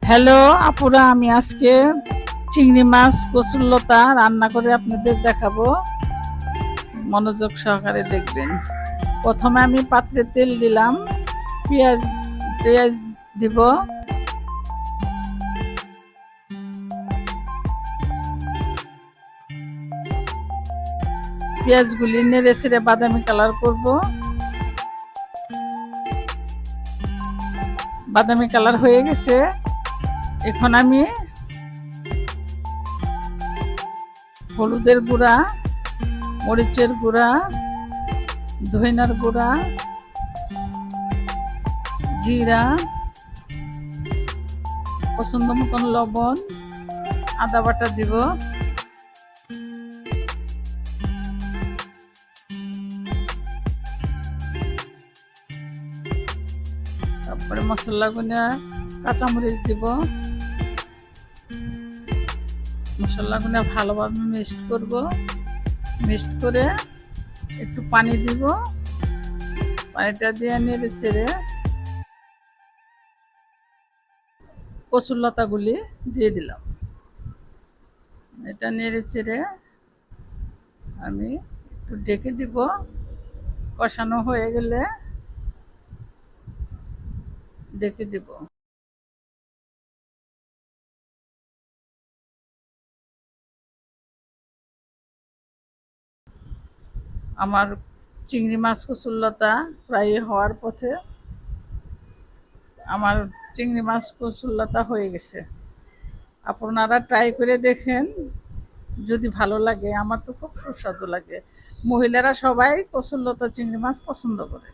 Hello আপুরা, আমি আজকে চিংড়ি মাছ কচুরলতা রান্না করে আপনাদের দেখাবো। মনোযোগ সহকারে দেখবেন। প্রথমে আমি পাত্রে তেল দিলাম, পেঁয়াজ পেঁয়াজ দিব, পেঁয়াজগুলি নেড়ে ছেড়ে বাদামি কালার করব। বাদামি কালার হয়ে গেছে। এখন আমি হলুদের গুঁড়া, মরিচের গুঁড়া, ধইনার গুঁড়া, জিরা, পছন্দ মতন লবণ, আদা বাটা দিব। তারপরে মশলাগুলো, কাঁচামরিচ দিব। মশলাগুলো ভালোভাবে মিক্সড করব। মিক্সড করে একটু পানি দিব। পানিটা দিয়ে নেড়ে চেড়ে কচুরলতাগুলি দিয়ে দিলাম। এটা নেড়ে চেড়ে আমি একটু ঢেকে দিব। কষানো হয়ে গেলে ঢেকে দিব। আমার চিংড়ি মাছ কচুরলতা প্রায় হওয়ার পথে। আমার চিংড়ি মাছ কচুরলতা হয়ে গেছে। আপনারা ট্রাই করে দেখেন, যদি ভালো লাগে। আমার তো খুব সুস্বাদু লাগে। মহিলারা সবাই কচুরলতা চিংড়ি মাছ পছন্দ করে।